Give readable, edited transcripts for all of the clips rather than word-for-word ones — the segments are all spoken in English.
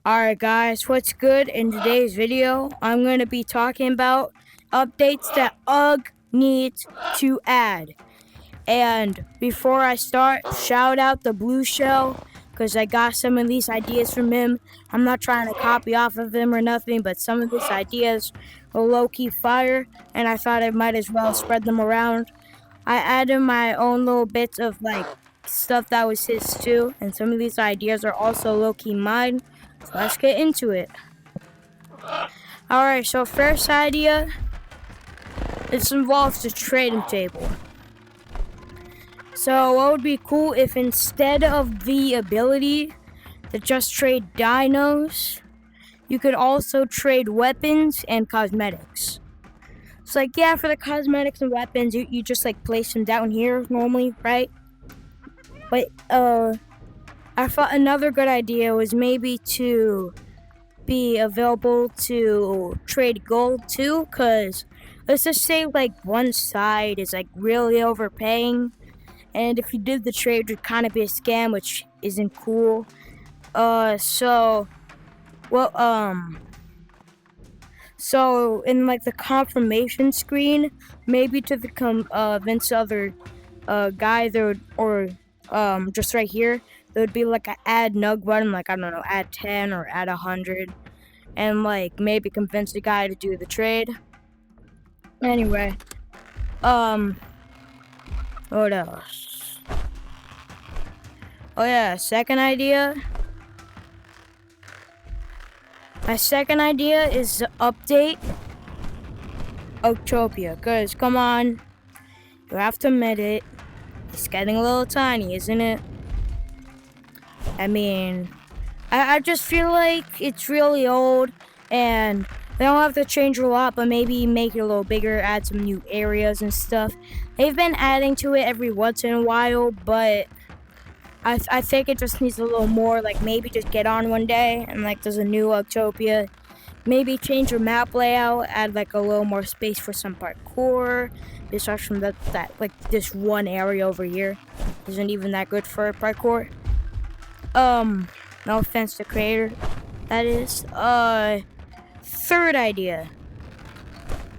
Alright guys, what's good? In today's video, I'm going to be talking about updates that UGG needs to add. And before I start, shout out the Blue Shell, because I got some of these ideas from him. I'm not trying to copy off of him or nothing, but some of these ideas were low-key fire, and I thought I might as well spread them around. I added my own little bits of stuff that was his too, and some of these ideas are also low-key mine. So let's get into it. Alright, so first idea, this involves the trading table. So what would be cool if instead of the ability to just trade dinos, you could also trade weapons and cosmetics. It's like, yeah, for the cosmetics and weapons, you just place them down here normally, right? But I thought another good idea was maybe to be available to trade gold too, because let's just say one side is really overpaying, and if you did the trade, it would kind of be a scam, which isn't cool. So in the confirmation screen, maybe to convince other guys or just right here, there would be an add nug button, I don't know, add 10 or add 100, and maybe convince the guy to do the trade. Anyway, what else? Oh yeah, second idea. My second idea is to update Octopia, cause come on, you have to admit it, it's getting a little tiny, isn't it? I mean, I just feel like it's really old, and they don't have to change a lot, but maybe make it a little bigger, add some new areas and stuff. They've been adding to it every once in a while, but I think it just needs a little more, maybe just get on one day and there's a new Octopia. Maybe change your map layout, add a little more space for some parkour. Besides from this one area over here isn't even that good for parkour. No offense to creator, that is. Third idea.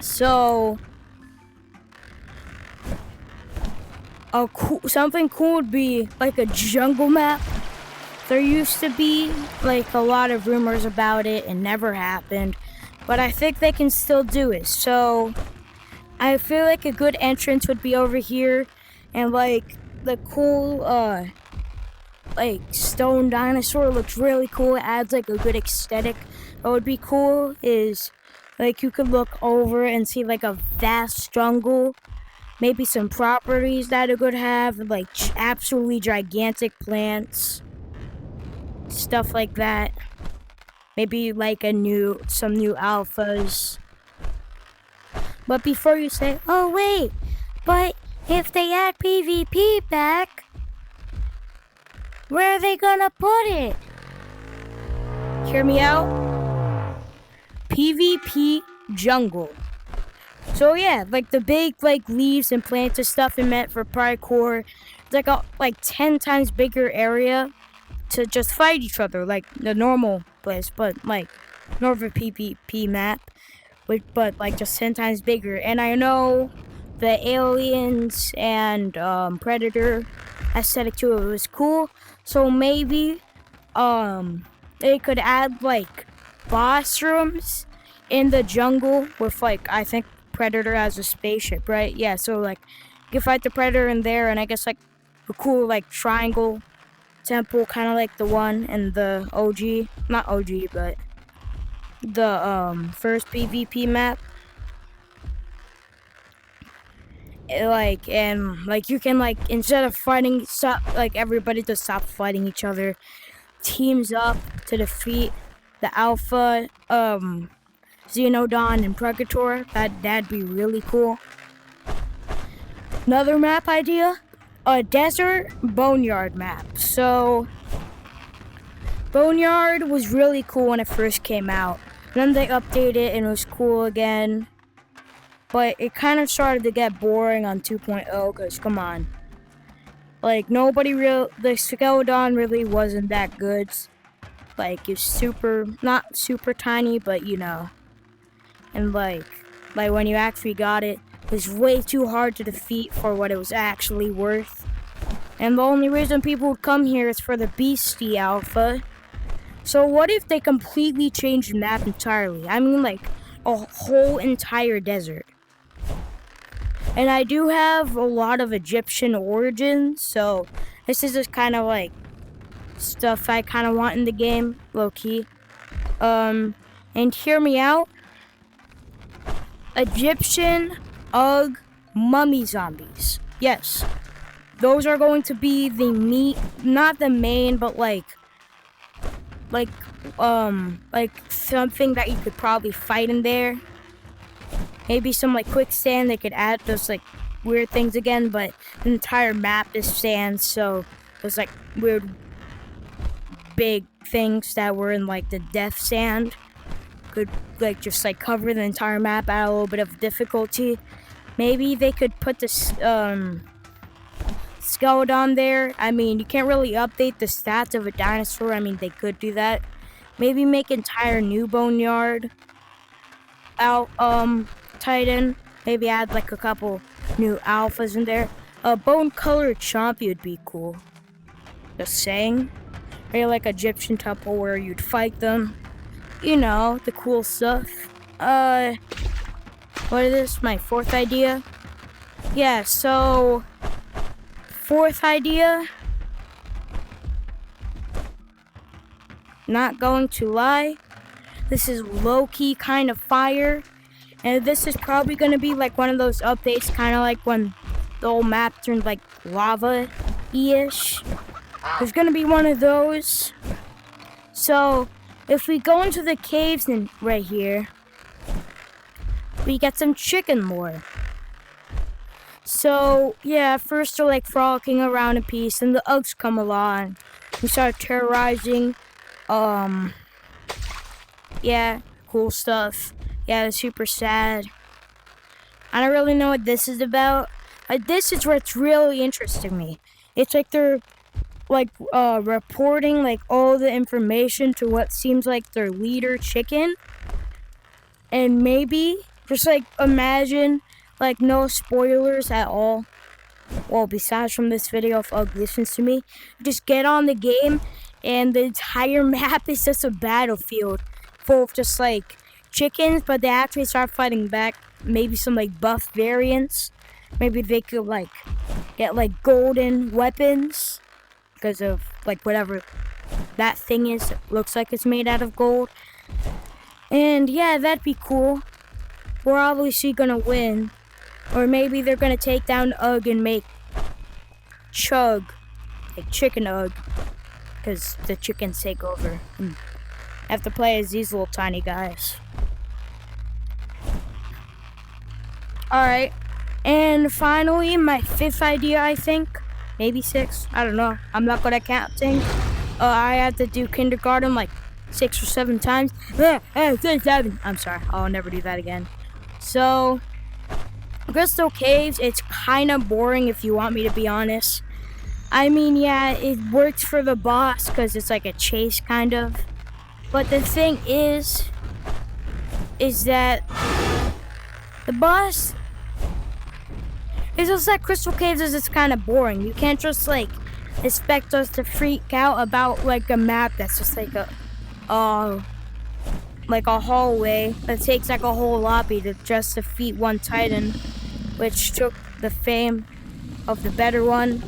So something cool would be a jungle map. There used to be a lot of rumors about it and never happened, but I think they can still do it. So I feel like a good entrance would be over here, and the cool stone dinosaur looks really cool. It adds a good aesthetic. What would be cool is you could look over and see a vast jungle. Maybe some properties that it could have, absolutely gigantic plants, stuff like that. Maybe some new alphas. But before you say, oh wait, but if they add PvP back, where are they gonna put it? Hear me out. PvP jungle. So yeah, the big leaves and plants and stuff it meant for parkour. It's a 10 times bigger area to just fight each other, the normal place, but normal PvP map, but just 10 times bigger. And I know the aliens and predator aesthetic to it was cool, so maybe they could add boss rooms in the jungle with I think Predator has a spaceship, right? Yeah, so you can fight the Predator in there, and I guess a cool triangle temple, kind of like the one in the OG, not OG, but the first PvP map. And you can instead of fighting, stop everybody to stop fighting each other, teams up to defeat the Alpha, Xenodon and Predator. That'd be really cool. Another map idea, a desert boneyard map. So Boneyard was really cool when it first came out. Then they updated it and it was cool again. But it kind of started to get boring on 2.0 because come on. The Skeleton really wasn't that good. like is super, not super tiny, but you know. And like when you actually got it, it was way too hard to defeat for what it was actually worth. And the only reason people would come here is for the Beastie Alpha. So what if they completely changed the map entirely? I mean, like a whole entire desert. And I do have a lot of Egyptian origins, so this is just kind of like stuff I kind of want in the game, low-key. And hear me out. Egyptian Ugg mummy zombies. Yes. Those are going to be the not the main, but like something that you could probably fight in there. Maybe some like quicksand, they could add those like weird things again, but the entire map is sand, so there's like weird big things that were in like the death sand could like just like cover the entire map, add a little bit of difficulty. Maybe they could put this skeleton there. I mean, you can't really update the stats of a dinosaur. I mean, they could do that. Maybe make entire new boneyard out Titan. Maybe add like a couple new alphas in there. A bone colored chompy would be cool. Just saying. Maybe like Egyptian temple where you'd fight them. You know, the cool stuff. What is this? My fourth idea? Yeah, so fourth idea. Not going to lie. This is low-key kind of fire. And this is probably going to be like one of those updates, kind of like when the whole map turned like lava-ish. There's going to be one of those. So, if we go into the caves and right here, we get some chicken lore. So, yeah, first they're like frolicking around in peace, and the Uggs come along. We start terrorizing. Yeah, cool stuff. Yeah, it's super sad. I don't really know what this is about. This is what's really interesting me. It's like they're like reporting like all the information to what seems like their leader chicken. And maybe just like imagine like no spoilers at all. Well, besides from this video, if Ugg listens to me, just get on the game and the entire map is just a battlefield full of just like chickens, but they actually start fighting back. Maybe some like buff variants. Maybe they could like get like golden weapons because of like whatever that thing is. It looks like it's made out of gold. And yeah, that'd be cool. We're obviously gonna win. Or maybe they're gonna take down Ugg and make Chug, like chicken Ugg, because the chickens take over. And have to play as these little tiny guys. Alright, and finally, my fifth idea, I think. Maybe six, I don't know. I'm not good at counting. I had to do kindergarten like 6 or 7 times. 7. I'm sorry, I'll never do that again. So, Crystal Caves, it's kind of boring if you want me to be honest. I mean, yeah, it works for the boss because it's like a chase kind of. But the thing is that the boss is just like Crystal Caves is just kind of boring. You can't just like expect us to freak out about like a map that's just like a hallway that takes like a whole lobby to just defeat one Titan, which took the fame of the better one.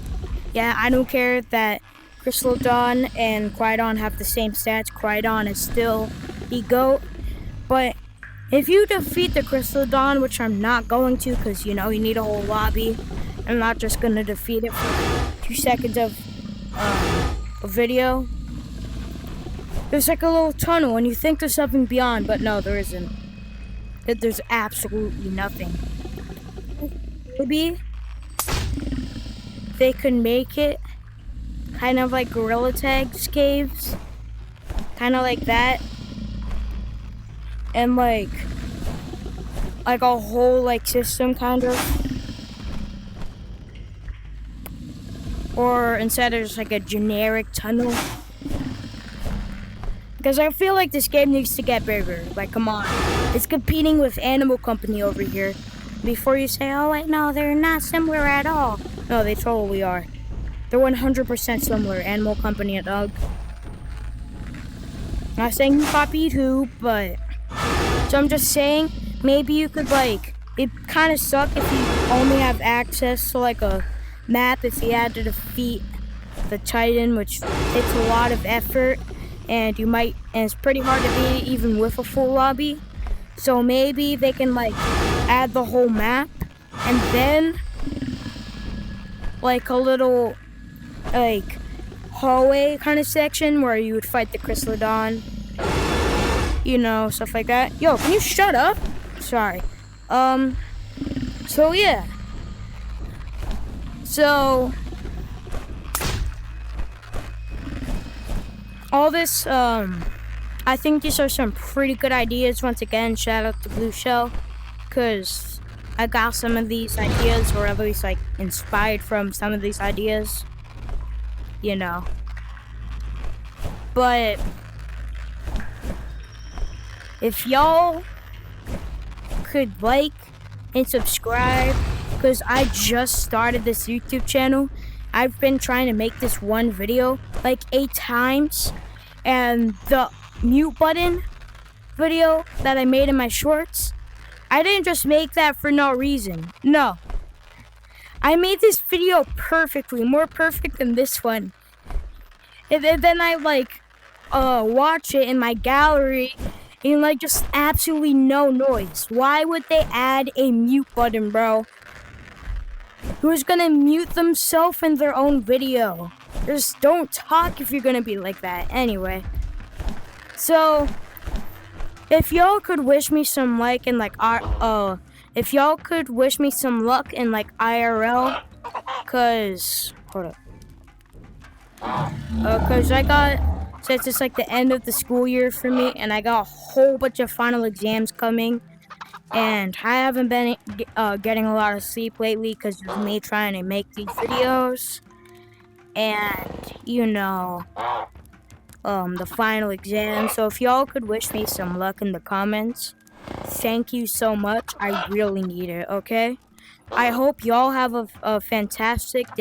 Yeah, I don't care that Crystodon and Quidon have the same stats. Quidon is still the GOAT. But if you defeat the Crystodon, which I'm not going to because, you know, you need a whole lobby. I'm not just going to defeat it for 2 seconds of a video. There's like a little tunnel and you think there's something beyond, but no, there isn't. There's absolutely nothing. Maybe they could make it kind of like Gorilla Tag's caves. Kind of like that. And like a whole like system kind of. Or instead of just like a generic tunnel. Because I feel like this game needs to get bigger. Like, come on. It's competing with Animal Company over here. Before you say, oh, wait, no, they're not similar at all. No, they totally are. They're 100% similar. Animal Company and Doug. Not saying you copied who, but... So I'm just saying, maybe you could, like... It kind of suck if you only have access to, like, a map if you had to defeat the Titan, which takes a lot of effort. And you might... And it's pretty hard to beat even with a full lobby. So maybe they can, like, add the whole map. And then... Like, a little... Like... hallway kind of section where you would fight the Chrysledon. You know, stuff like that. Yo, can you shut up? Sorry. So yeah. So all this, I think these are some pretty good ideas. Once again, shout out to Blue Shell, cause I got some of these ideas, or at least like inspired from some of these ideas. You know. But if y'all could like and subscribe, because I just started this YouTube channel. I've been trying to make this one video like 8 times, and the mute button video that I made in my shorts, I didn't just make that for no reason. No, I made this video perfectly, more perfect than this one. And then I like watch it in my gallery and like just absolutely no noise. Why would they add a mute button, bro? Who's gonna mute themselves in their own video? Just don't talk if you're gonna be like that. Anyway, so if y'all could wish me some like and like if y'all could wish me some luck in like IRL, cause hold up. Cause since it's like the end of the school year for me, and I got a whole bunch of final exams coming, and I haven't been getting a lot of sleep lately because of me trying to make these videos, and you know, the final exam. So if y'all could wish me some luck in the comments, thank you so much. I really need it. Okay, I hope y'all have a fantastic day.